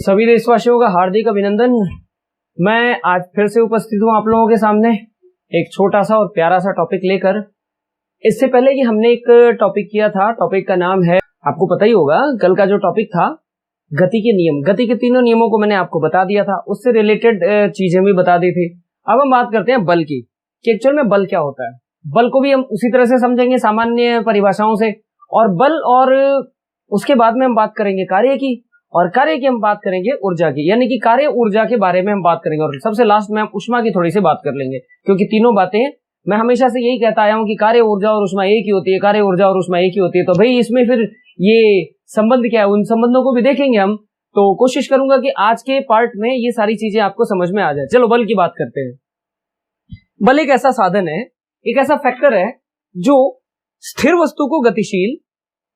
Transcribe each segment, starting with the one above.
सभी देशवासियों का हार्दिक अभिनंदन। मैं आज फिर से उपस्थित हूं आप लोगों के सामने एक छोटा सा और प्यारा सा टॉपिक लेकर। इससे पहले कि हमने एक टॉपिक किया था, टॉपिक का नाम है, आपको पता ही होगा, कल का जो टॉपिक था गति के नियम। गति के तीनों नियमों को मैंने आपको बता दिया था, उससे रिलेटेड चीजें भी बता दी थी। अब हम बात करते हैं बल की, कि एक्चुअल में बल क्या होता है। बल को भी हम उसी तरह से समझेंगे सामान्य परिभाषाओं से, और बल, और उसके बाद में हम बात करेंगे कार्य की, और कार्य की हम बात करेंगे ऊर्जा की, यानी कि कार्य ऊर्जा के बारे में हम बात करेंगे, और सबसे लास्ट में हम ऊष्मा की थोड़ी सी बात कर लेंगे। क्योंकि तीनों बातें मैं हमेशा से यही कहता आया हूं कि कार्य ऊर्जा और ऊष्मा एक ही होती है, कार्य ऊर्जा और ऊष्मा एक ही होती है। तो भाई इसमें फिर ये संबंध क्या है, उन संबंधों को भी देखेंगे हम। तो कोशिश करूंगा कि आज के पार्ट में ये सारी चीजें आपको समझ में आ जाए। चलो बल की बात करते हैं। बल एक ऐसा साधन है, एक ऐसा फैक्टर है जो स्थिर वस्तु को गतिशील,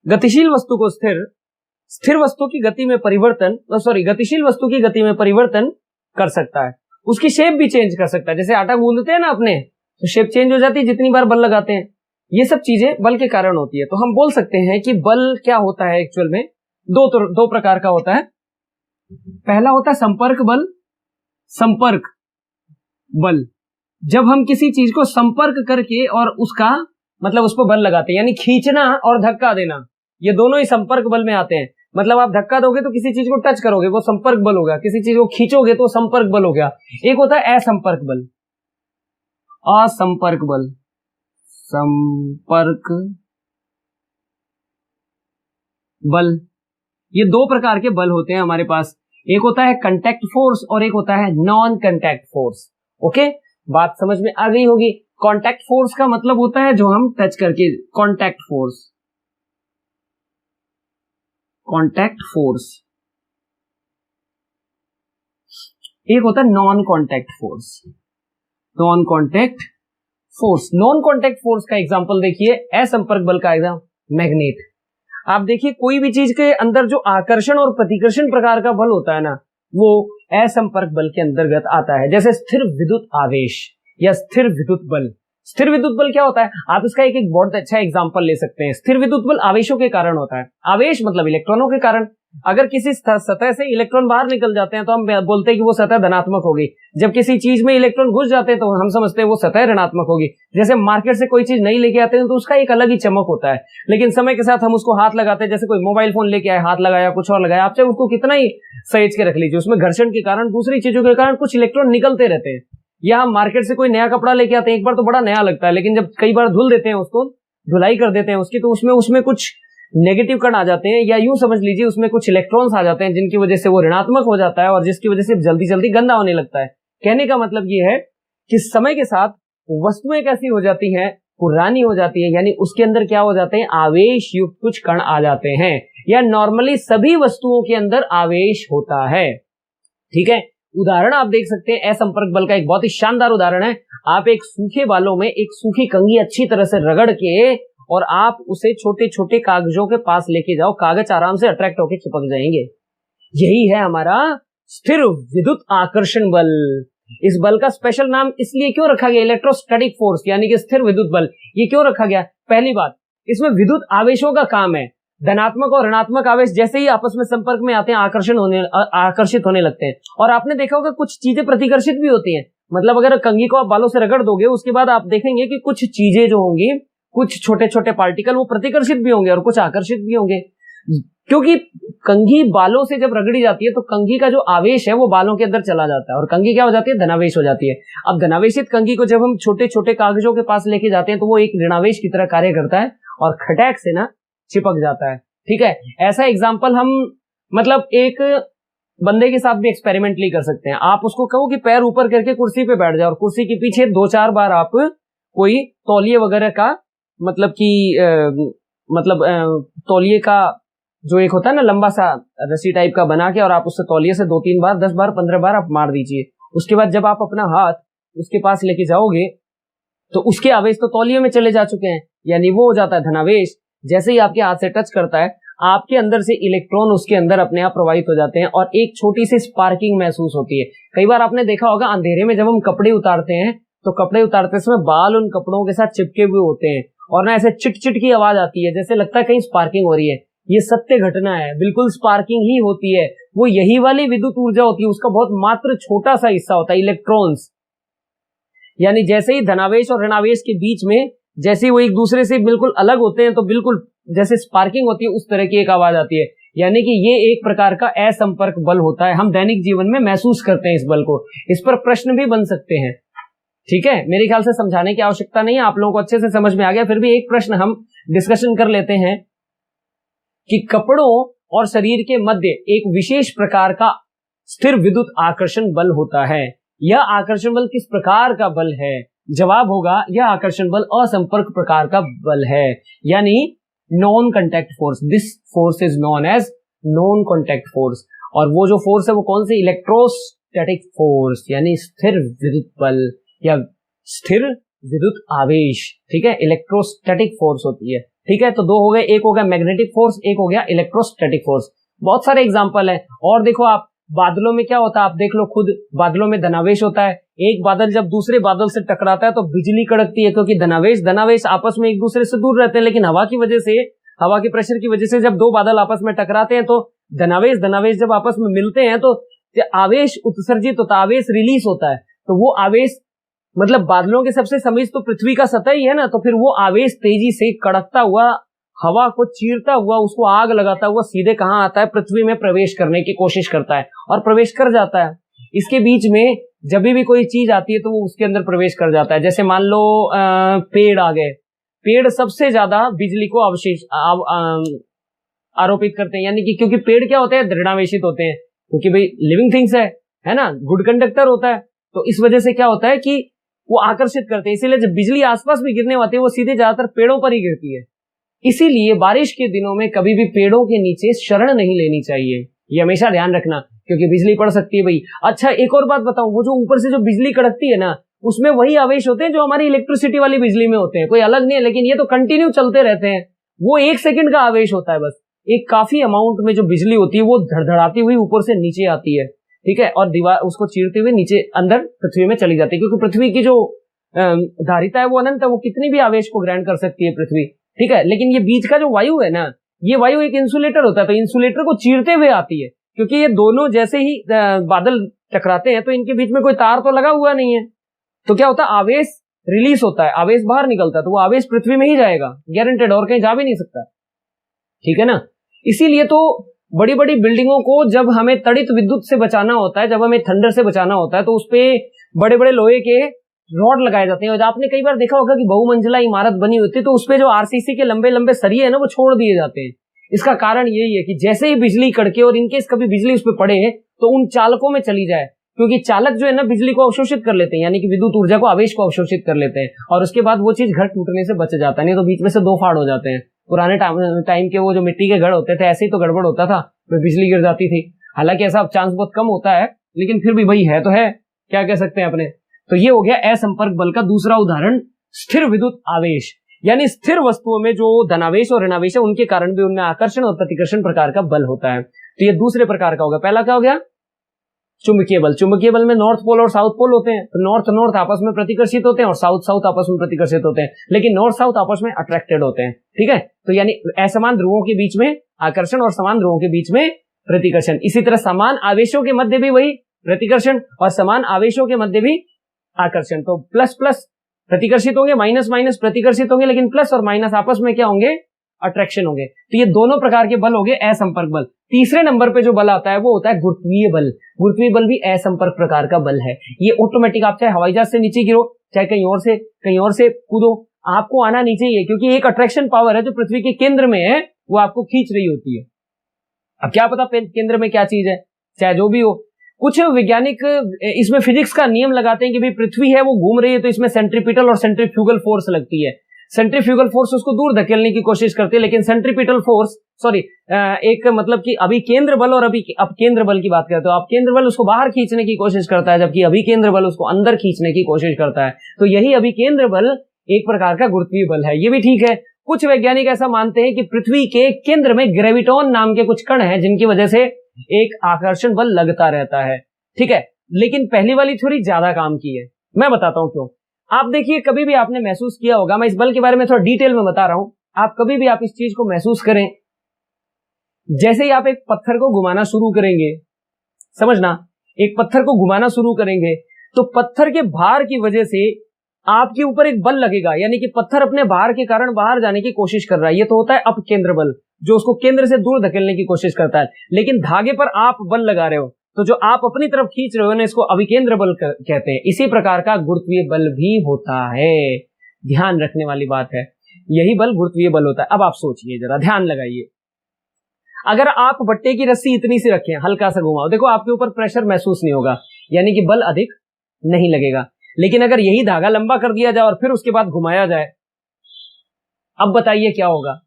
गतिशील वस्तु को स्थिर, स्थिर वस्तु की गति में परिवर्तन, गतिशील वस्तु की गति में परिवर्तन कर सकता है। उसकी शेप भी चेंज कर सकता है। जैसे आटा गूंदते हैं ना अपने, तो शेप चेंज हो जाती है जितनी बार बल लगाते हैं। ये सब चीजें बल के कारण होती है। तो हम बोल सकते हैं कि बल क्या होता है एक्चुअल में, दो प्रकार का होता है। पहला होता है संपर्क बल। संपर्क बल, जब हम किसी चीज को संपर्क करके और उसका मतलब उस पर बल लगाते हैं, यानी खींचना और धक्का देना, ये दोनों ही संपर्क बल में आते हैं। मतलब आप धक्का दोगे तो किसी चीज को टच करोगे, वो संपर्क बल होगा। किसी चीज को खींचोगे तो संपर्क बल हो गया। एक होता है असंपर्क बल, असंपर्क बल, संपर्क बल। ये दो प्रकार के बल होते हैं हमारे पास। एक होता है कांटेक्ट फोर्स और एक होता है नॉन कांटेक्ट फोर्स। ओके, बात समझ में आ गई होगी। कांटेक्ट फोर्स का मतलब होता है जो हम टच करके, कांटेक्ट फोर्स, कांटेक्ट फोर्स। एक होता है non contact force, non contact force. Non contact force का एग्जांपल देखिए, असंपर्क बल का एग्जांपल मैग्नेट। आप देखिए कोई भी चीज के अंदर जो आकर्षण और प्रतिकर्षण प्रकार का बल होता है ना, वो असंपर्क बल के अंतर्गत आता है। जैसे स्थिर विद्युत आवेश या स्थिर विद्युत बल। स्थिर विद्युत बल क्या होता है, आप इसका एक बहुत अच्छा एग्जांपल ले सकते हैं। स्थिर विद्युत बल आवेशों के कारण होता है। आवेश मतलब इलेक्ट्रॉनों के कारण। अगर किसी सतह से इलेक्ट्रॉन बाहर निकल जाते हैं तो हम बोलते हैं कि वो सतह धनात्मक होगी। जब किसी चीज में इलेक्ट्रॉन घुस जाते हैं तो हम समझते हैं वो सतह ऋणात्मक होगी। जैसे मार्केट से कोई चीज नहीं लेके आते हैं तो उसका एक अलग ही चमक होता है, लेकिन समय के साथ हम उसको हाथ लगाते हैं। जैसे कोई मोबाइल फोन लेके आए, हाथ लगाया, कुछ और लगाया, आप चाहे उसको कितना ही सहेज के रख लीजिए, उसमें घर्षण के कारण, दूसरी चीजों के कारण कुछ इलेक्ट्रॉन निकलते रहते हैं। या हम मार्केट से कोई नया कपड़ा लेके आते हैं, एक बार तो बड़ा नया लगता है, लेकिन जब कई बार धुल देते हैं उसको, धुलाई कर देते हैं उसकी, तो उसमें कुछ नेगेटिव कण आ जाते हैं, या यूं समझ लीजिए उसमें कुछ इलेक्ट्रॉन्स आ जाते हैं जिनकी वजह से वो ऋणात्मक हो जाता है और जिसकी वजह से जल्दी जल्दी गंदा होने लगता है। कहने का मतलब ये है कि समय के साथ वस्तुएं कैसी हो जाती हैं, पुरानी हो जाती है, यानी उसके अंदर क्या हो जाते हैं, आवेश युक्त कुछ कण आ जाते हैं। या नॉर्मली सभी वस्तुओं के अंदर आवेश होता है। ठीक है, उदाहरण आप देख सकते हैं असंपर्क बल का, एक बहुत ही शानदार उदाहरण है। आप एक सूखे बालों में एक सूखी कंघी अच्छी तरह से रगड़ के और आप उसे छोटे छोटे कागजों के पास लेके जाओ, कागज आराम से अट्रैक्ट होकर चिपक जाएंगे। यही है हमारा स्थिर विद्युत आकर्षण बल। इस बल का स्पेशल नाम इसलिए क्यों रखा गया, इलेक्ट्रोस्टैटिक फोर्स, यानी कि स्थिर विद्युत बल। ये क्यों रखा गया? पहली बात, इसमें विद्युत आवेशों का काम है। धनात्मक और ऋणात्मक आवेश जैसे ही आपस में संपर्क में आते हैं, आकर्षित होने लगते हैं। और आपने देखा होगा कुछ चीजें प्रतिकर्षित भी होती हैं। मतलब अगर कंघी को आप बालों से रगड़ दोगे, उसके बाद आप देखेंगे कि कुछ चीजें जो होंगी, कुछ छोटे छोटे पार्टिकल, वो प्रतिकर्षित भी होंगे और कुछ आकर्षित भी होंगे। क्योंकि कंघी बालों से जब रगड़ी जाती है तो कंघी का जो आवेश है वो बालों के अंदर चला जाता है और कंघी क्या हो जाती है, धनावेश हो जाती है। अब धनावेशित कंघी को जब हम छोटे छोटे कागजों के पास लेके जाते हैं तो वो एक ऋणावेश की तरह कार्य करता है और खटैक से ना चिपक जाता है। ठीक है, ऐसा एग्जाम्पल हम मतलब एक बंदे के साथ भी एक्सपेरिमेंटली कर सकते हैं। आप उसको कहो कि पैर ऊपर करके कुर्सी पे बैठ जाओ और कुर्सी के पीछे 2-4 बार आप कोई तौलिए वगैरह का तौलिए का जो एक होता है ना लंबा सा रस्सी टाइप का बना के, और आप उससे तौलिए से 2-3 बार, 10 बार, 15 बार आप मार दीजिए। उसके बाद जब आप अपना हाथ उसके पास लेके जाओगे तो उसके आवेश तो तौलिए में चले जा चुके हैं, यानी वो हो जाता है धनावेश। जैसे ही आपके हाथ से टच करता है, आपके अंदर से इलेक्ट्रॉन उसके अंदर अपने आप प्रवाहित हो जाते हैं और एक छोटी सी स्पार्किंग महसूस होती है। कई बार आपने देखा होगा अंधेरे में जब हम कपड़े उतारते हैं तो कपड़े उतारते समय बाल उन कपड़ों के साथ चिपके हुए होते हैं और ना ऐसे चिट चिट की आवाज आती है, जैसे लगता है कहीं स्पार्किंग हो रही है। ये सत्य घटना है, बिल्कुल स्पार्किंग ही होती है। वो यही वाली विद्युत ऊर्जा होती है, उसका बहुत मात्र छोटा सा हिस्सा होता है इलेक्ट्रॉन्स। यानी जैसे ही धनावेश और ऋणावेश के बीच में जैसे वो एक दूसरे से बिल्कुल अलग होते हैं तो बिल्कुल जैसे स्पार्किंग होती है उस तरह की एक आवाज आती है। यानी कि ये एक प्रकार का असंपर्क बल होता है, हम दैनिक जीवन में महसूस करते हैं इस बल को। इस पर प्रश्न भी बन सकते हैं, ठीक है। मेरे ख्याल से समझाने की आवश्यकता नहीं है, आप लोगों को अच्छे से समझ में आ गया। फिर भी एक प्रश्न हम डिस्कशन कर लेते हैं कि कपड़ों और शरीर के मध्य एक विशेष प्रकार का स्थिर विद्युत आकर्षण बल होता है। यह आकर्षण बल किस प्रकार का बल है? जवाब होगा यह आकर्षण बल असंपर्क प्रकार का बल है, यानी non contact force. This force is known as non contact force. और वो जो फोर्स है वो कौन सी? इलेक्ट्रोस्टैटिक फोर्स, यानी स्थिर विद्युत बल या स्थिर विद्युत आवेश, ठीक है। इलेक्ट्रोस्टैटिक फोर्स होती है, ठीक है। तो दो हो गए, एक हो गया मैग्नेटिक फोर्स, एक हो गया इलेक्ट्रोस्टैटिक फोर्स। बहुत सारे एग्जांपल है। और देखो आप बादलों में क्या होता है, आप देख लो खुद, बादलों में धनावेश होता है। एक बादल जब दूसरे बादल से टकराता है तो बिजली कड़कती है, क्योंकि धनावेश आपस में एक दूसरे से दूर रहते हैं, लेकिन हवा की वजह से, हवा के प्रेशर की वजह से जब दो बादल आपस में टकराते हैं तो धनावेश जब आपस में मिलते हैं तो आवेश उत्सर्जित होता है, आवेश रिलीज होता है। तो वो आवेश मतलब बादलों के सबसे समीप तो पृथ्वी का सतह ही है ना, तो फिर वो आवेश तेजी से कड़कता हुआ, हवा को चीरता हुआ, उसको आग लगाता हुआ सीधे कहां आता है? पृथ्वी में प्रवेश करने की कोशिश करता है और प्रवेश कर जाता है। इसके बीच में जब भी कोई चीज आती है तो वो उसके अंदर प्रवेश कर जाता है। जैसे मान लो पेड़ आ गए, पेड़ सबसे ज्यादा बिजली को आरोपित करते हैं, यानी कि क्योंकि पेड़ क्या होते हैं? दृढ़ावेशित होते हैं, क्योंकि भाई लिविंग थिंग्स है ना, गुड कंडक्टर होता है। तो इस वजह से क्या होता है कि वो आकर्षित करते हैं, इसीलिए जब बिजली आसपास भी गिरने होती है वो सीधे ज्यादातर पेड़ों पर ही गिरती है। इसीलिए बारिश के दिनों में कभी भी पेड़ों के नीचे शरण नहीं लेनी चाहिए, ये हमेशा ध्यान रखना, क्योंकि बिजली पड़ सकती है भाई। अच्छा एक और बात बताऊं, वो जो ऊपर से जो बिजली कड़कती है ना, उसमें वही आवेश होते हैं जो हमारी इलेक्ट्रिसिटी वाली बिजली में होते हैं, कोई अलग नहीं है, लेकिन ये तो कंटिन्यू चलते रहते हैं। वो 1 सेकंड का आवेश होता है बस। एक काफी अमाउंट में जो बिजली होती है वो धड़धड़ाती हुई ऊपर से नीचे आती है, ठीक है, और दीवार उसको चीरते हुए नीचे अंदर पृथ्वी में चली जाती है, क्योंकि पृथ्वी की जो धारिता है वो अनंत है, वो कितनी भी आवेश को ग्रहण कर सकती है पृथ्वी, ठीक है। लेकिन ये बीच का जो वायु है ना, ये वायु एक इंसुलेटर होता है, तो इंसुलेटर को चीरते हुए आती है, क्योंकि ये दोनों जैसे ही बादल टकराते हैं तो इनके बीच में कोई तार तो लगा हुआ नहीं है, तो क्या होता है? आवेश रिलीज होता है, आवेश बाहर निकलता है, तो वो आवेश पृथ्वी में ही जाएगा, गारंटेड, और कहीं जा भी नहीं सकता, ठीक है ना। इसीलिए तो बड़ी बड़ी बिल्डिंगों को जब हमें तड़ित विद्युत से बचाना होता है, जब हमें थंडर से बचाना होता है, तो उसपे बड़े बड़े लोहे के रॉड लगाए जाते हैं। और आपने कई बार देखा होगा कि बहुमंजिला इमारत बनी होती है तो उसपे जो आरसीसी के लंबे लंबे सरिये है ना, वो छोड़ दिए जाते हैं। इसका कारण यही है कि जैसे ही बिजली कड़के और इनकेस कभी बिजली उस पर पड़े तो उन चालकों में चली जाए, क्योंकि चालक जो है ना बिजली को अवशोषित कर लेते हैं, यानी कि विद्युत ऊर्जा को, आवेश को अवशोषित कर लेते हैं, और उसके बाद वो चीज घर टूटने से बच जाता है, नहीं तो बीच में से 2 फाड़ हो जाते हैं। पुराने टाइम के वो जो मिट्टी के घर होते थे, ऐसे ही तो गड़बड़ होता था, बिजली गिर जाती थी। हालांकि ऐसा चांस बहुत कम होता है, लेकिन फिर भी भाई है तो है, क्या कह सकते हैं अपने। तो ये हो गया असंपर्क बल का दूसरा उदाहरण, स्थिर विद्युत आवेश, यानी स्थिर वस्तुओं में जो धनावेश और ऋणावेश है उनके कारण भी उनमें आकर्षण और प्रतिकर्षण प्रकार का बल होता है। तो ये दूसरे प्रकार का होगा। पहला क्या हो गया? चुंबकीय बल। चुंबकीय बल में नॉर्थ पोल और साउथ पोल होते हैं, तो नॉर्थ नॉर्थ आपस में प्रतिकर्षित होते हैं और साउथ साउथ आपस में प्रतिकर्षित होते हैं, लेकिन नॉर्थ साउथ आपस में अट्रैक्टेड होते हैं, ठीक है। तो यानी असमान ध्रुवों के बीच में आकर्षण और समान ध्रुवों के बीच में प्रतिकर्षण। इसी तरह समान आवेशों के मध्य भी वही प्रतिकर्षण और समान आवेशों के मध्य भी आकर्षण। तो प्लस प्लस प्रतिकर्षित होंगे, माइनस माइनस प्रतिकर्षित होंगे, लेकिन प्लस और माइनस आपस में क्या होंगे? अट्रैक्शन होंगे। तो ये दोनों प्रकार के बल हो गए असंपर्क बल। तीसरे नंबर पे जो बल आता है वो होता है गुरुत्वीय बल। गुरुत्वीय बल भी असंपर्क प्रकार का बल है। ये ऑटोमेटिक, आप चाहे हवाई जहाज से नीचे गिरो, चाहे कहीं और से कूदो, आपको आना नीचे ही है, क्योंकि एक अट्रैक्शन पावर है जो पृथ्वी के केंद्र में है, वो आपको खींच रही होती है। अब क्या पता केंद्र में क्या चीज है, चाहे जो भी हो। कुछ वैज्ञानिक इसमें फिजिक्स का नियम लगाते हैं कि भाई पृथ्वी है वो घूम रही है, तो इसमें सेंट्रीपिटल और सेंट्रीफ्यूगल फोर्स लगती है। सेंट्रीफ्यूगल फोर्स उसको दूर धकेलने की कोशिश करती है, लेकिन सेंट्रीपिटल फोर्स एक मतलब कि अभी केंद्र बल और अब केंद्र बल की बात करते हो, अब केंद्र बल उसको बाहर खींचने की कोशिश करता है, जबकि अभी केंद्र बल उसको अंदर खींचने की कोशिश करता है। तो यही अभी केंद्र बल एक प्रकार का गुरुत्वीय बल है, ये भी ठीक है। कुछ वैज्ञानिक ऐसा मानते हैं कि पृथ्वी के केंद्र में ग्रेविटॉन नाम के कुछ कण हैं, जिनकी वजह से एक आकर्षण बल लगता रहता है, ठीक है। लेकिन पहली वाली थ्योरी ज्यादा काम की है, मैं बताता हूं क्यों। आप देखिए, कभी भी आपने महसूस किया होगा, मैं इस बल के बारे में थोड़ा डिटेल में बता रहा हूं, आप कभी भी आप इस चीज को महसूस करें जैसे ही आप एक पत्थर को घुमाना शुरू करेंगे, समझना, एक पत्थर को घुमाना शुरू करेंगे तो पत्थर के भार की वजह से आपके ऊपर एक बल लगेगा, यानी कि पत्थर अपने भार के कारण बाहर जाने की कोशिश कर रहा है। ये तो होता है अपकेंद्र बल, जो उसको केंद्र से दूर धकेलने की कोशिश करता है। लेकिन धागे पर आप बल लगा रहे हो, तो जो आप अपनी तरफ खींच रहे हो ना, इसको अभिकेंद्र बल कहते हैं। इसी प्रकार का गुरुत्वीय बल भी होता है, ध्यान रखने वाली बात है। यही बल गुरुत्वीय बल होता है। अब आप सोचिए, जरा ध्यान लगाइए, अगर आप बट्टे की रस्सी इतनी सी रखें, हल्का सा घुमाओ, देखो आपके ऊपर प्रेशर महसूस नहीं होगा, यानी कि बल अधिक नहीं लगेगा। लेकिन अगर यही धागा लंबा कर दिया जाए और फिर उसके बाद घुमाया जाए, अब बताइए क्या होगा।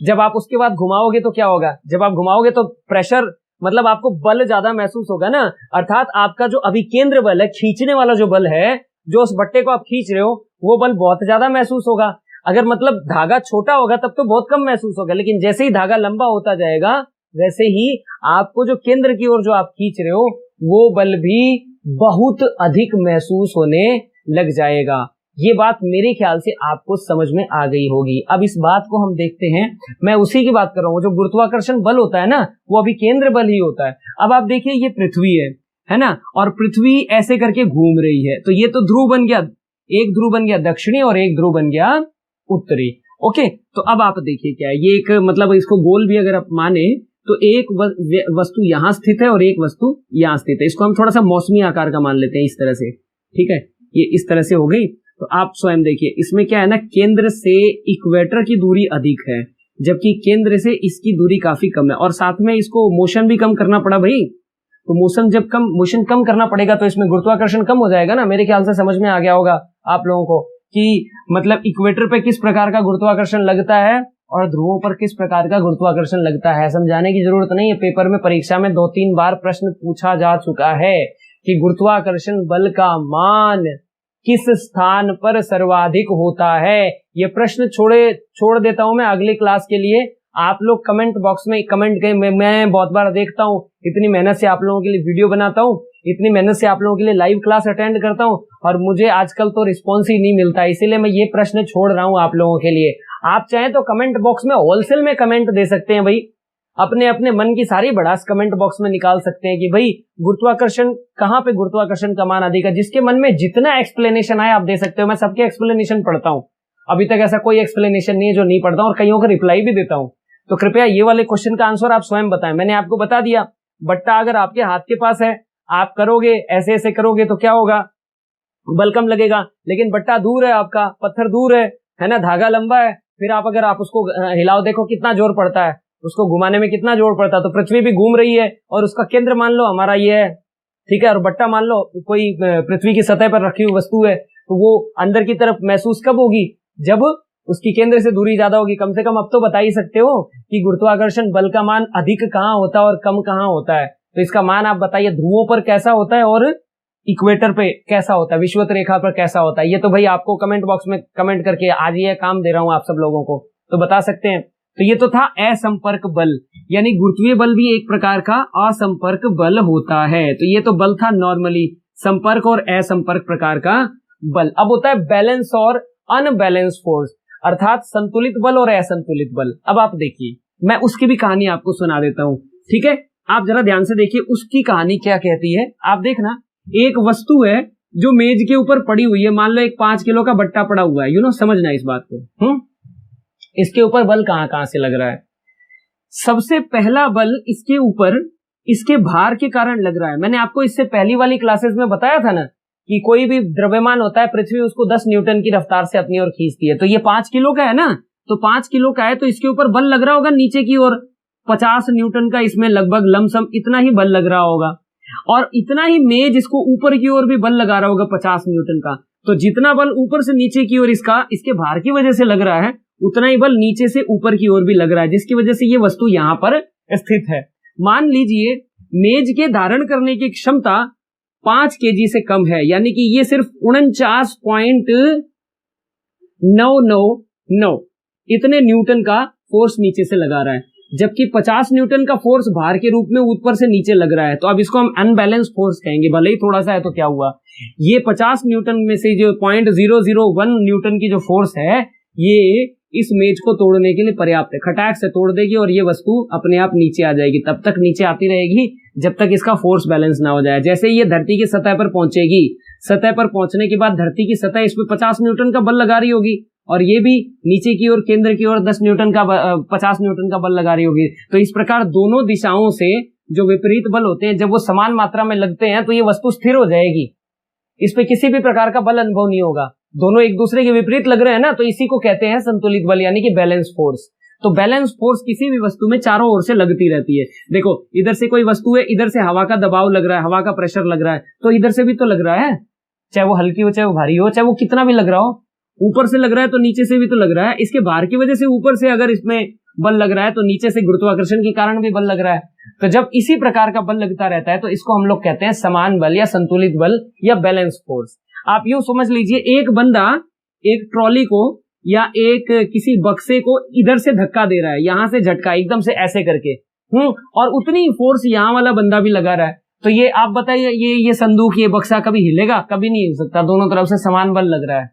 जब आप उसके बाद घुमाओगे तो क्या होगा, जब आप घुमाओगे तो प्रेशर, मतलब आपको बल ज्यादा महसूस होगा ना, अर्थात आपका जो अभिकेंद्र बल है, खींचने वाला जो बल है, जो उस बट्टे को आप खींच रहे हो, वो बल बहुत ज्यादा महसूस होगा। अगर मतलब धागा छोटा होगा तब तो बहुत कम महसूस होगा, लेकिन जैसे ही धागा लंबा होता जाएगा वैसे ही आपको जो केंद्र की ओर जो आप खींच रहे हो वो बल भी बहुत अधिक महसूस होने लग जाएगा। ये बात मेरे ख्याल से आपको समझ में आ गई होगी। अब इस बात को हम देखते हैं, मैं उसी की बात कर रहा हूं, जो गुरुत्वाकर्षण बल होता है ना, वो अभी केंद्र बल ही होता है। अब आप देखिए, ये पृथ्वी है ना, और पृथ्वी ऐसे करके घूम रही है, तो ये तो ध्रुव बन गया, एक ध्रुव बन गया दक्षिणी और एक ध्रुव बन गया उत्तरी। ओके, तो अब आप देखिए क्या है, ये एक मतलब इसको गोल भी अगर आप माने तो एक वस्तु यहां स्थित है और एक वस्तु यहां स्थित है। इसको हम थोड़ा सा मौसमी आकार का मान लेते हैं, इस तरह से, ठीक है, ये इस तरह से हो गई। तो आप स्वयं देखिए, इसमें क्या है ना, केंद्र से इक्वेटर की दूरी अधिक है, जबकि केंद्र से इसकी दूरी काफी कम है, और साथ में इसको मोशन भी कम करना पड़ा भाई। तो मोशन कम करना पड़ेगा तो इसमें गुरुत्वाकर्षण कम हो जाएगा ना। मेरे ख्याल से समझ में आ गया होगा आप लोगों को कि मतलब इक्वेटर पे किस प्रकार का गुरुत्वाकर्षण लगता है और ध्रुवों पर किस प्रकार का गुरुत्वाकर्षण लगता है। समझाने की जरूरत नहीं है, पेपर में परीक्षा में 2-3 बार प्रश्न पूछा जा चुका है कि गुरुत्वाकर्षण बल का मान किस स्थान पर सर्वाधिक होता है। ये प्रश्न छोड़ देता हूं मैं अगली क्लास के लिए। आप लोग कमेंट बॉक्स में कमेंट करें, मैं बहुत बार देखता हूं, इतनी मेहनत से आप लोगों के लिए वीडियो बनाता हूं, इतनी मेहनत से आप लोगों के लिए लाइव क्लास अटेंड करता हूं, और मुझे आजकल तो रिस्पॉन्स ही नहीं मिलता, इसीलिए मैं ये प्रश्न छोड़ रहा हूं आप लोगों के लिए। आप चाहें तो कमेंट बॉक्स में होलसेल में कमेंट दे सकते हैं भाई, अपने अपने मन की सारी भड़ास कमेंट बॉक्स में निकाल सकते हैं कि भाई गुरुत्वाकर्षण कहां पे गुरुत्वाकर्षण का मान अधिक है। जिसके मन में जितना एक्सप्लेनेशन आए आप दे सकते हो, मैं सबके एक्सप्लेनेशन पढ़ता हूं, अभी तक ऐसा कोई एक्सप्लेनेशन नहीं है जो नहीं पढ़ता हूं, और कईयों का रिप्लाई भी देता हूं। तो कृपया ये वाले क्वेश्चन का आंसर आप स्वयं बताएं। मैंने आपको बता दिया, बट्टा अगर आपके हाथ के पास है, आप करोगे ऐसे ऐसे करोगे तो क्या होगा, बल कम लगेगा। लेकिन बट्टा दूर है, आपका पत्थर दूर है ना, धागा लंबा है, फिर आप अगर आप उसको हिलाओ, देखो कितना जोर पड़ता है, उसको घुमाने में कितना जोर पड़ता है। तो पृथ्वी भी घूम रही है और उसका केंद्र मान लो हमारा ये है, ठीक है, और बट्टा मान लो कोई पृथ्वी की सतह पर रखी हुई वस्तु है, तो वो अंदर की तरफ महसूस कब होगी, जब उसकी केंद्र से दूरी ज्यादा होगी। कम से कम अब तो बता ही सकते हो कि गुरुत्वाकर्षण बल का मान अधिक कहाँ होता है और कम कहाँ होता है। तो इसका मान आप बताइए, ध्रुवों पर कैसा होता है और इक्वेटर पे कैसा होता है, विषुवत रेखा पर कैसा होता है। ये तो भाई आपको कमेंट बॉक्स में कमेंट करके आज ये काम दे रहा हूं आप सब लोगों को, तो बता सकते हैं। तो ये तो था असंपर्क बल, यानी गुरुत्वीय बल भी एक प्रकार का असंपर्क बल होता है। तो ये तो बल था नॉर्मली संपर्क और असंपर्क प्रकार का बल। अब होता है बैलेंस और अनबैलेंस फोर्स, अर्थात संतुलित बल और असंतुलित बल। अब आप देखिए, मैं उसकी भी कहानी आपको सुना देता हूं, ठीक है, आप जरा ध्यान से देखिए उसकी कहानी क्या कहती है। आप देखना, एक वस्तु है जो मेज के ऊपर पड़ी हुई है, मान लो एक 5 किलो का बट्टा पड़ा हुआ है, समझना इस बात को। इसके ऊपर बल कहां कहां से लग रहा है। सबसे पहला बल इसके ऊपर इसके भार के कारण लग रहा है। मैंने आपको इससे पहली वाली क्लासेस में बताया था ना कि कोई भी द्रव्यमान होता है, पृथ्वी उसको 10 न्यूटन की रफ्तार से अपनी ओर खींचती है। तो ये 5 किलो का है ना, तो 5 किलो का है, तो इसके ऊपर बल लग रहा होगा नीचे की ओर 50 न्यूटन का, इसमें लगभग लमसम इतना ही बल लग रहा होगा, और इतना ही मेज इसको ऊपर की ओर भी बल लगा रहा होगा 50 न्यूटन का। तो जितना बल ऊपर से नीचे की ओर इसके भार की वजह से लग रहा है, उतना ही बल नीचे से ऊपर की ओर भी लग रहा है, जिसकी वजह से ये वस्तु यहां पर स्थित है। मान लीजिए मेज के धारण करने की क्षमता 5 kg से कम है, यानी कि ये सिर्फ 49.999 इतने न्यूटन का फोर्स नीचे से लगा रहा है, जबकि 50 न्यूटन का फोर्स भार के रूप में ऊपर से नीचे लग रहा है। तो अब इसको हम अनबैलेंस फोर्स कहेंगे, भले ही थोड़ा सा है तो क्या हुआ। ये 50 न्यूटन में से जो 0.001 न्यूटन की जो फोर्स है, ये इस मेज को तोड़ने के लिए पर्याप्त है। खटाक से तोड़ देगी और ये वस्तु अपने आप नीचे आ जाएगी, तब तक नीचे आती रहेगी जब तक इसका फोर्स बैलेंस ना हो जाए। जैसे ही ये धरती की सतह पर पहुंचेगी, सतह पर पहुंचने के बाद धरती की सतह इस पे 50 न्यूटन का बल लगा रही होगी और ये भी नीचे की ओर केंद्र की ओर 50 न्यूटन का बल लगा रही होगी। तो इस प्रकार दोनों दिशाओं से जो विपरीत बल होते हैं जब वो समान मात्रा में लगते हैं तो ये वस्तु स्थिर हो जाएगी, इस पे किसी भी प्रकार का बल अनुभव नहीं होगा। दोनों एक दूसरे के विपरीत लग रहे हैं ना, तो इसी को कहते हैं संतुलित बल यानी कि बैलेंस फोर्स। तो बैलेंस फोर्स किसी भी वस्तु में चारों ओर से लगती रहती है। देखो इधर से कोई वस्तु है, इधर से हवा का दबाव लग रहा है, हवा का प्रेशर लग रहा है, तो इधर से भी तो लग रहा है, चाहे वो हल्की हो चाहे वो भारी हो, चाहे वो कितना भी लग रहा हो। ऊपर से लग रहा है तो नीचे से भी तो लग रहा है। इसके भार की वजह से ऊपर से अगर इसमें बल लग रहा है तो नीचे से गुरुत्वाकर्षण के कारण भी बल लग रहा है। तो जब इसी प्रकार का बल लगता रहता है तो इसको हम लोग कहते हैं समान बल या संतुलित बल या बैलेंस फोर्स। आप यूं समझ लीजिए, एक बंदा एक ट्रॉली को या एक किसी बक्से को इधर से धक्का दे रहा है, यहां से झटका एकदम से ऐसे करके, और उतनी फोर्स यहां वाला बंदा भी लगा रहा है। तो ये आप बताइए, ये संदूक, ये बक्सा कभी हिलेगा? कभी नहीं हिल सकता, दोनों तरफ से समान बल लग रहा है।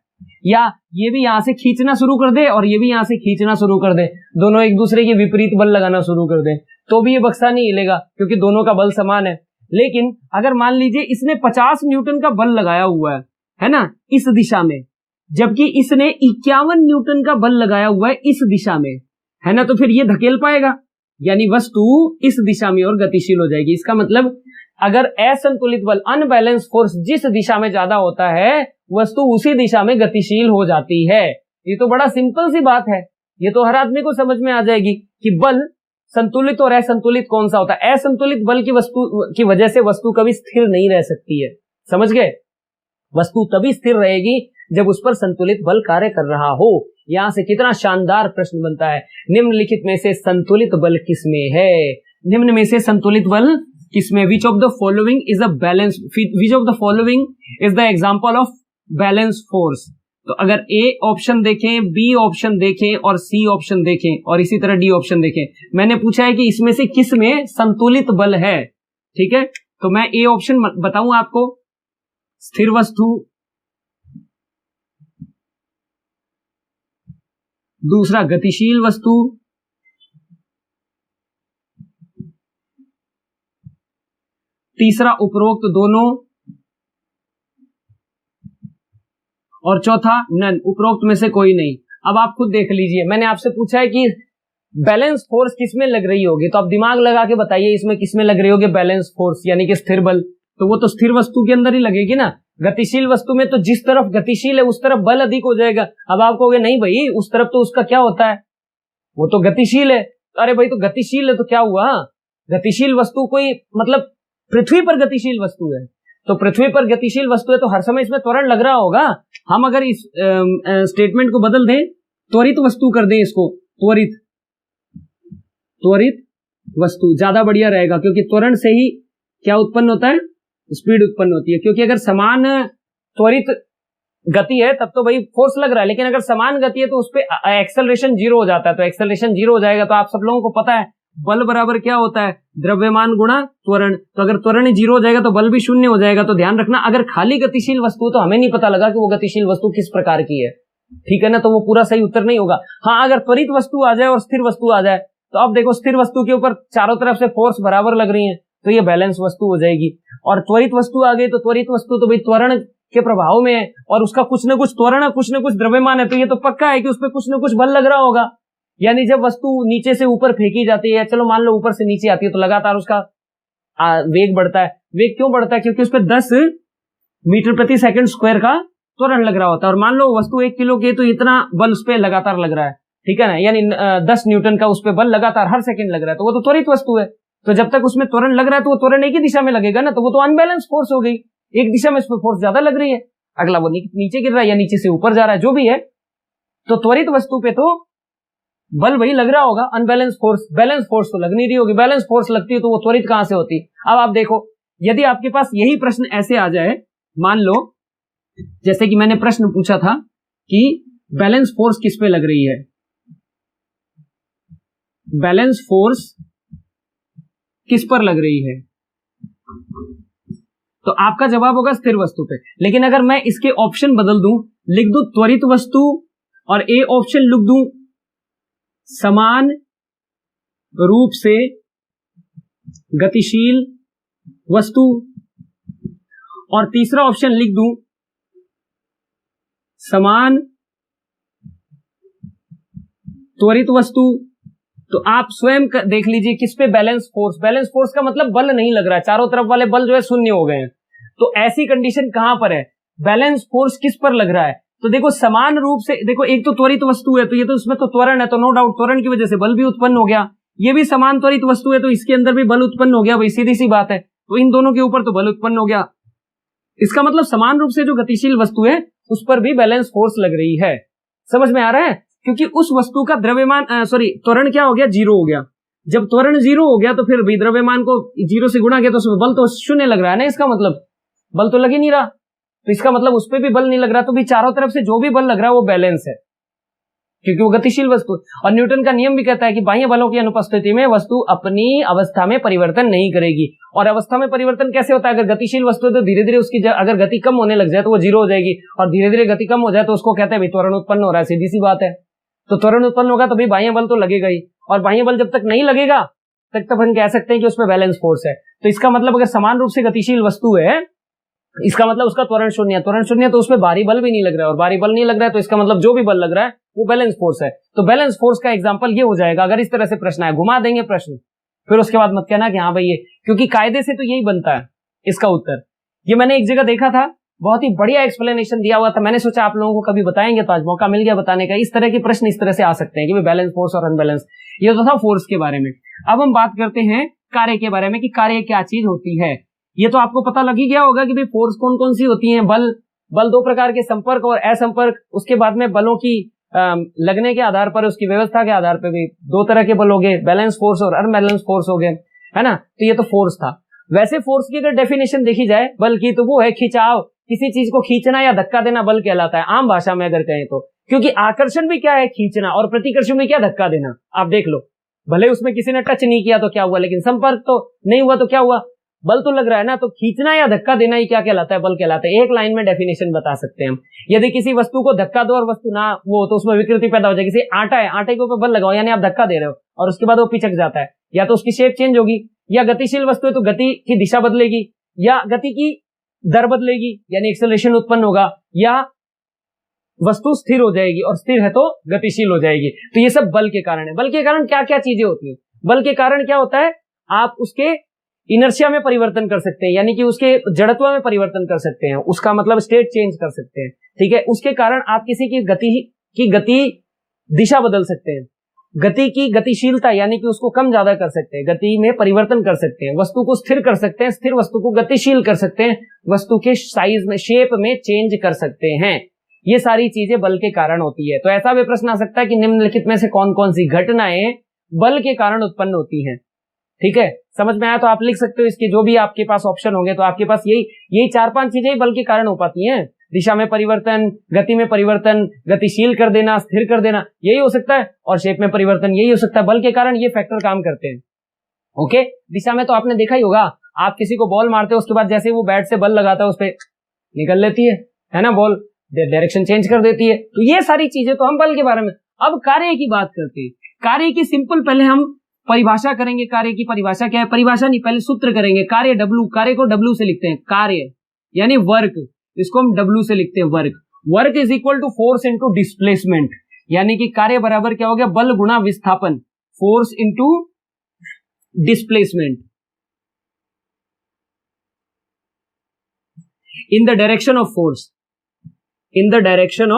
या ये भी यहां से खींचना शुरू कर दे और ये भी यहां से खींचना शुरू कर दे, दोनों एक दूसरे के विपरीत बल लगाना शुरू कर दे, तो भी ये बक्सा नहीं हिलेगा क्योंकि दोनों का बल समान है। लेकिन अगर मान लीजिए इसने 50 न्यूटन का बल लगाया हुआ है ना, इस दिशा में, जबकि इसने 51 न्यूटन का बल लगाया हुआ है इस दिशा में, है ना, तो फिर ये धकेल पाएगा, यानी वस्तु इस दिशा में और गतिशील हो जाएगी। इसका मतलब अगर असंतुलित बल, अनबैलेंस फोर्स जिस दिशा में ज्यादा होता है, वस्तु उसी दिशा में गतिशील हो जाती है। ये तो बड़ा सिंपल सी बात है, ये तो हर आदमी को समझ में आ जाएगी कि बल संतुलित और असंतुलित कौन सा होता है। असंतुलित बल की वस्तु की वजह से वस्तु कभी स्थिर नहीं रह सकती है, समझ गए? वस्तु तभी स्थिर रहेगी जब उस पर संतुलित बल कार्य कर रहा हो। यहां से कितना शानदार प्रश्न बनता है, निम्नलिखित में से संतुलित बल किसमें है? निम्न में से संतुलित बल किसमें? Which of the following is a balance, which of the following is the example of balance force. तो अगर ए ऑप्शन देखें, बी ऑप्शन देखें और सी ऑप्शन देखें और इसी तरह डी ऑप्शन देखें, मैंने पूछा है कि इसमें से किस में संतुलित बल है, ठीक है? तो मैं ए ऑप्शन बताऊं आपको, स्थिर वस्तु, दूसरा गतिशील वस्तु, तीसरा उपरोक्त दोनों, और चौथा नन, उपरोक्त में से कोई नहीं। अब आप खुद देख लीजिए, मैंने आपसे पूछा है कि बैलेंस फोर्स किसमें लग रही होगी, तो आप दिमाग लगा के बताइए इसमें किसमें लग रही होगी बैलेंस फोर्स, यानी कि स्थिर बल। तो वो तो स्थिर वस्तु के अंदर ही लगेगी ना। गतिशील वस्तु में तो जिस तरफ गतिशील है उस तरफ बल अधिक हो जाएगा। अब आप कहोगे नहीं भाई, उस तरफ तो उसका क्या होता है, वो तो गतिशील है। अरे भाई, तो गतिशील है तो क्या हुआ? गतिशील वस्तु कोई मतलब पृथ्वी पर गतिशील वस्तु है, तो पृथ्वी पर गतिशील वस्तु है तो हर समय इसमें त्वरण लग रहा होगा। हम अगर इस स्टेटमेंट को बदल दें, त्वरित वस्तु कर दें इसको, त्वरित वस्तु, ज्यादा बढ़िया रहेगा, क्योंकि त्वरण से ही क्या उत्पन्न होता है? स्पीड उत्पन्न होती है। क्योंकि अगर समान त्वरित गति है तब तो भाई फोर्स लग रहा है, लेकिन अगर समान गति है तो उस पर एक्सेलरेशन 0 हो जाता है। तो एक्सेलरेशन 0 हो जाएगा तो आप सब लोगों को पता है बल बराबर क्या होता है? द्रव्यमान गुणा त्वरण। तो अगर त्वरण 0 हो जाएगा तो बल भी 0 हो जाएगा। तो ध्यान रखना, अगर खाली गतिशील वस्तु तो हमें नहीं पता लगा कि वो गतिशील वस्तु किस प्रकार की है, ठीक है ना, तो वो पूरा सही उत्तर नहीं होगा। हाँ, अगर त्वरित वस्तु आ जाए और स्थिर वस्तु आ जाए, तो अब देखो स्थिर वस्तु के ऊपर चारों तरफ से फोर्स बराबर लग रही है तो ये बैलेंस वस्तु हो जाएगी। और त्वरित वस्तु आ गई तो त्वरित वस्तु तो भाई त्वरण के प्रभाव में है और उसका कुछ ना कुछ त्वरण है, कुछ ना कुछ द्रव्यमान है, तो ये तो पक्का है कि उस पर कुछ ना कुछ बल लग रहा होगा। यानी जब वस्तु नीचे से ऊपर फेंकी जाती है, चलो मान लो ऊपर से नीचे आती है, तो लगातार उसका वेग बढ़ता है। वेग क्यों बढ़ता है? क्योंकि उस पर 10 मीटर प्रति सेकंड स्क्वायर का त्वरण लग रहा होता है। और मान लो वस्तु 1 किलो की, तो इतना बल उस पर लगातार लग रहा है, ठीक है ना, यानी 10 न्यूटन का उस पर बल लगातार हर सेकंड लग रहा है, तो वो तो त्वरित वस्तु है। तो जब तक उसमें त्वरण लग रहा है तो वो त्वरण एक ही दिशा में लगेगा ना, तो वो तो अनबैलेंस फोर्स हो गई, एक दिशा में उस पर फोर्स ज्यादा लग रही है, अगला वो नीचे गिर रहा है या नीचे से ऊपर जा रहा है, जो भी है। तो त्वरित वस्तु पे तो बल वही लग रहा होगा, अनबैलेंस फोर्स। बैलेंस फोर्स तो लग नहीं रही होगी, बैलेंस फोर्स लगती है तो वो त्वरित कहां से होती? अब आप देखो, यदि आपके पास यही प्रश्न ऐसे आ जाए, मान लो जैसे कि मैंने प्रश्न पूछा था कि बैलेंस फोर्स किस पे लग रही है, बैलेंस फोर्स किस पर लग रही है, तो आपका जवाब होगा स्थिर वस्तु पे। लेकिन अगर मैं इसके ऑप्शन बदल दूं, लिख दूं त्वरित वस्तु और ए ऑप्शन लिख दूं समान रूप से गतिशील वस्तु, और तीसरा ऑप्शन लिख दूं समान त्वरित वस्तु। तो आप स्वयं देख लीजिए किस पे बैलेंस फोर्स, बैलेंस फोर्स का मतलब बल नहीं लग रहा है, चारों तरफ वाले बल जो है शून्य हो गए हैं। तो ऐसी कंडीशन कहां पर है, बैलेंस फोर्स किस पर लग रहा है। तो देखो समान रूप से, देखो एक तो त्वरित वस्तु है तो ये तो उसमें तो त्वरण है, तो नो डाउट त्वरण की वजह से बल भी उत्पन्न हो गया। ये भी समान त्वरित वस्तु है तो इसके अंदर भी बल उत्पन्न हो गया, भाई सीधी सी बात है। तो इन दोनों के ऊपर तो बल उत्पन्न हो गया। इसका मतलब समान रूप से जो गतिशील वस्तु है उस पर भी बैलेंस फोर्स लग रही है। समझ में आ रहा है, क्योंकि उस वस्तु का द्रव्यमान त्वरण क्या हो गया, जीरो हो गया। जब त्वरण जीरो हो गया तो फिर भी द्रव्यमान को जीरो से गुणा किया तो उसमें बल तो शून्य लग रहा है ना, इसका मतलब बल तो लग ही नहीं रहा। तो इसका मतलब उस पर भी बल नहीं लग रहा, तो भी चारों तरफ से जो भी बल लग रहा है वो बैलेंस है, क्योंकि वो गतिशील वस्तु। और न्यूटन का नियम भी कहता है कि बाह्य बलों की अनुपस्थिति में वस्तु अपनी अवस्था में परिवर्तन नहीं करेगी। और अवस्था में परिवर्तन कैसे होता है, अगर गतिशील वस्तु है तो धीरे धीरे उसकी अगर गति कम होने लग जाए तो वो जीरो हो जाएगी, और धीरे धीरे गति कम हो जाए तो उसको कहते हैं त्वरण उत्पन्न हो रहा है, सीधी सी बात है। तो त्वरण उत्पन्न होगा तो भाई बाह्य बल तो लगेगा ही, और बाह्य बल जब तक नहीं लगेगा तब तक हम कह सकते हैं कि उसमें बैलेंस फोर्स है। तो इसका मतलब अगर समान रूप से गतिशील वस्तु है, इसका मतलब उसका त्वरण शून्य है, त्वरण शून्य तो उसमें भारी बल भी नहीं लग रहा है, और भारी बल नहीं लग रहा है तो इसका मतलब जो भी बल लग रहा है वो बैलेंस फोर्स है। तो बैलेंस फोर्स का एग्जांपल ये हो जाएगा, अगर इस तरह से प्रश्न आए, घुमा देंगे प्रश्न, फिर उसके बाद मत कहना कि हाँ भाई ये, क्योंकि कायदे से तो यही बनता है इसका उत्तर। ये मैंने एक जगह देखा था, बहुत ही बढ़िया एक्सप्लेनेशन दिया हुआ था, मैंने सोचा आप लोगों को कभी बताएंगे, तो आज मौका मिल गया बताने का। इस तरह के प्रश्न इस तरह से आ सकते हैं कि बैलेंस फोर्स और अनबैलेंस। ये तो था फोर्स के बारे में। अब हम बात करते हैं कार्य के बारे में कि कार्य क्या चीज होती है। ये तो आपको पता लग ही गया होगा कि भाई फोर्स कौन कौन सी होती हैं। बल दो प्रकार के, संपर्क और असंपर्क। उसके बाद में बलों की लगने के आधार पर, उसकी व्यवस्था के आधार पर भी दो तरह के बल हो गए, बैलेंस फोर्स और अनबैलेंस फोर्स हो गए, है ना। तो ये तो फोर्स था। वैसे फोर्स की अगर डेफिनेशन देखी जाए बल की, तो वो है खिंचाव, किसी चीज को खींचना या धक्का देना बल कहलाता है, आम भाषा में अगर कहें तो। क्योंकि आकर्षण भी क्या है, खींचना, और प्रतिकर्षण भी क्या, धक्का देना। आप देख लो, भले उसमें किसी ने टच नहीं किया तो क्या हुआ, लेकिन संपर्क तो नहीं हुआ तो क्या हुआ, बल तो लग रहा है ना। तो खींचना या धक्का देना ही क्या कहलाता है, बल कहलाता है। एक लाइन में डेफिनेशन बता सकते हैं हम। यदि किसी वस्तु को धक्का दो और वस्तु ना वो, तो उसमें विकृति पैदा हो जाएगी। जैसे आटा है, आटे के ऊपर बल लगाओ, यानी आप धक्का दे रहे हो और उसके बाद वो पिचक जाता है, या तो उसकी शेप चेंज होगी, या गतिशील वस्तु है तो गति की दिशा बदलेगी, या गति की दर बदलेगी यानी एक्सेलरेशन उत्पन्न होगा, या वस्तु स्थिर हो जाएगी, और स्थिर है तो गतिशील हो जाएगी। तो ये सब बल के कारण है। बल के कारण क्या क्या चीजें होती हैं, बल के कारण क्या होता है, आप उसके इनर्शिया में परिवर्तन कर सकते हैं, यानी कि उसके जड़त्व में परिवर्तन कर सकते हैं, उसका मतलब स्टेट चेंज कर सकते हैं, ठीक है। उसके कारण आप किसी की गति दिशा बदल सकते हैं, गति की गतिशीलता यानी कि उसको कम ज्यादा कर सकते हैं, गति में परिवर्तन कर सकते हैं, वस्तु को स्थिर कर सकते हैं, स्थिर वस्तु को गतिशील कर सकते हैं, वस्तु के साइज में, शेप में चेंज कर सकते हैं। ये सारी चीजें बल के कारण होती है। तो ऐसा भी प्रश्न आ सकता है कि निम्नलिखित में से कौन कौन सी घटनाएं बल के कारण उत्पन्न होती हैं, ठीक है। समझ में आया तो आप लिख सकते हो इसके जो भी आपके पास ऑप्शन होंगे। तो आपके पास यही 4-5 चीजें ही बल के कारण हो पाती हैं। दिशा में परिवर्तन, गति में परिवर्तन, गतिशील कर देना, स्थिर कर देना, यही हो सकता है, और शेप में परिवर्तन यही हो सकता है। बल के कारण ये फैक्टर काम करते हैं, ओके। दिशा में तो आपने देखा ही होगा, आप किसी को बॉल मारते हो, उसके बाद जैसे वो बैट से बल लगाता है उस पर निकल लेती है ना, बॉल डायरेक्शन चेंज कर देती है। तो ये सारी चीजें तो हम बल के बारे में। अब कार्य की बात करते हैं। कार्य की सिंपल पहले हम परिभाषा करेंगे। कार्य की परिभाषा क्या है, परिभाषा नहीं, पहले सूत्र करेंगे। कार्य W, कार्य को W से लिखते हैं, कार्य यानी वर्क, इसको हम W से लिखते हैं, work. Work is equal to force into displacement, यानी कि कार्य बराबर क्या हो गया, बल गुणा विस्थापन, force into displacement in the direction of force, in the direction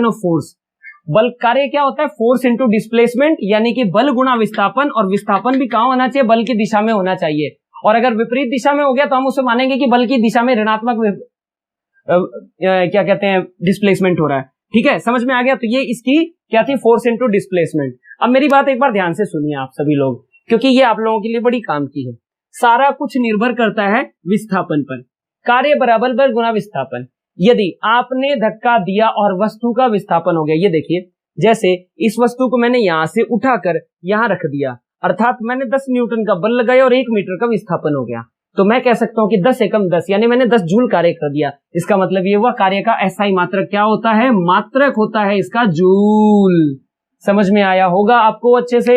of force. बल कार्य क्या होता है, फोर्स इंटू डिस्प्लेसमेंट, यानी कि बल गुणा विस्थापन, और विस्थापन भी कहां होना चाहिए, बल की दिशा में होना चाहिए। और अगर विपरीत दिशा में हो गया तो हम उसे मानेंगे कि बल की दिशा में ऋणात्मक क्या कहते हैं, डिस्प्लेसमेंट हो रहा है, ठीक है। समझ में आ गया। तो ये इसकी क्या थी, फोर्स इंटू डिस्प्लेसमेंट। अब मेरी बात एक बार ध्यान से सुनिए आप सभी लोग, क्योंकि ये आप लोगों के लिए बड़ी काम की है। सारा कुछ निर्भर करता है विस्थापन पर। कार्य बराबर बल गुणा विस्थापन। यदि आपने धक्का दिया और वस्तु का विस्थापन हो गया, ये देखिए, जैसे इस वस्तु को मैंने यहां से उठाकर यहां रख दिया, अर्थात मैंने 10 न्यूटन का बल लगाया और 1 मीटर का विस्थापन हो गया। तो मैं कह सकता हूं कि 10 एकम 10 यानी मैंने 10 जूल कार्य कर दिया। इसका मतलब ये हुआ कार्य का एसआई मात्रक क्या होता है, मात्रक होता है इसका जूल। समझ में आया होगा आपको अच्छे से।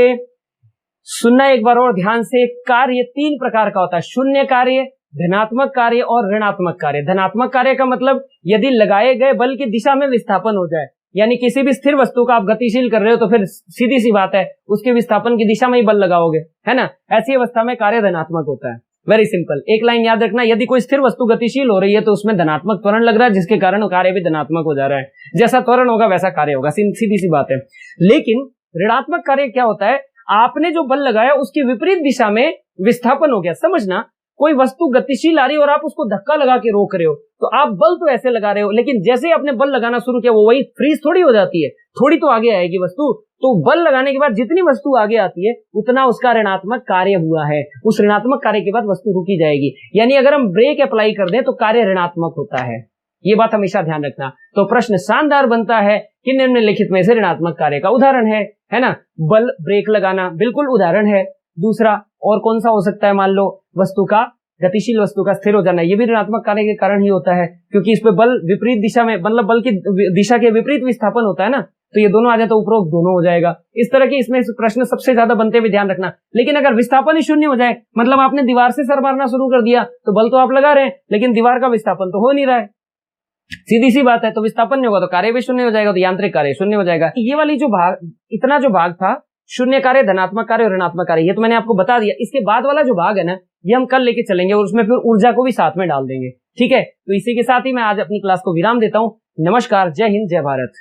सुनना एक बार और ध्यान से। कार्य 3 प्रकार का होता है, शून्य कार्य, धनात्मक कार्य और ऋणात्मक कार्य। धनात्मक कार्य का मतलब यदि लगाए गए बल की दिशा में विस्थापन हो जाए, यानी किसी भी स्थिर वस्तु का आप गतिशील कर रहे हो तो फिर सीधी सी बात है उसके विस्थापन की दिशा में ही बल लगाओगे, है ना। ऐसी अवस्था में कार्य धनात्मक होता है। वेरी सिंपल, एक लाइन याद रखना, यदि कोई स्थिर वस्तु गतिशील हो रही है तो उसमें धनात्मक त्वरण लग रहा है, जिसके कारण कार्य भी धनात्मक हो जा रहा है। जैसा त्वरण होगा वैसा कार्य होगा, सीधी सी बात है। लेकिन ऋणात्मक कार्य क्या होता है, आपने जो बल लगाया उसकी विपरीत दिशा में विस्थापन हो गया। समझना, कोई वस्तु गतिशील आ रही है और आप उसको धक्का लगा के रोक रहे हो, तो आप बल तो ऐसे लगा रहे हो, लेकिन जैसे ही आपने बल लगाना शुरू किया वो वही फ्रीज थोड़ी हो जाती है, थोड़ी तो आगे आएगी वस्तु। तो बल लगाने के बाद जितनी वस्तु आगे आती है उतना उसका ऋणात्मक कार्य हुआ है। उस ऋणात्मक कार्य के बाद वस्तु रुकी जाएगी। यानी अगर हम ब्रेक अप्लाई कर दें तो कार्य ऋणात्मक होता है। ये बात हमेशा ध्यान रखना। तो प्रश्न शानदार बनता है कि निम्नलिखित में से ऋणात्मक कार्य का उदाहरण है ना। बल, ब्रेक लगाना बिल्कुल उदाहरण है। दूसरा और कौन सा हो सकता है, मान लो वस्तु का, गतिशील वस्तु का स्थिर हो जाना, ये भी ऋणात्मक कार्य के कारण ही होता है, क्योंकि इस पे बल विपरीत दिशा में, मतलब बल की दिशा के विपरीत विस्थापन होता है ना, तो ये दोनों आ जाए तो उपरोक्त दोनों हो जाएगा। इस तरह के इसमें प्रश्न सबसे ज्यादा बनते हुए ध्यान रखना। लेकिन अगर विस्थापन ही शून्य हो जाए, मतलब आपने दीवार से सर मारना शुरू कर दिया, तो बल तो आप लगा रहे हैं लेकिन दीवार का विस्थापन तो हो नहीं रहा है, सीधी सी बात है। तो विस्थापन नहीं होगा तो कार्य भी शून्य हो जाएगा, तो यांत्रिक कार्य शून्य हो जाएगा। ये वाली जो भाग, इतना जो भाग था, शून्य कार्य, धनात्मक कार्य और ऋणात्मक कार्य, ये तो मैंने आपको बता दिया। इसके बाद वाला जो भाग है ना, ये हम कल लेके चलेंगे और उसमें फिर ऊर्जा को भी साथ में डाल देंगे, ठीक है। तो इसी के साथ ही मैं आज अपनी क्लास को विराम देता हूं। नमस्कार, जय हिंद, जय भारत।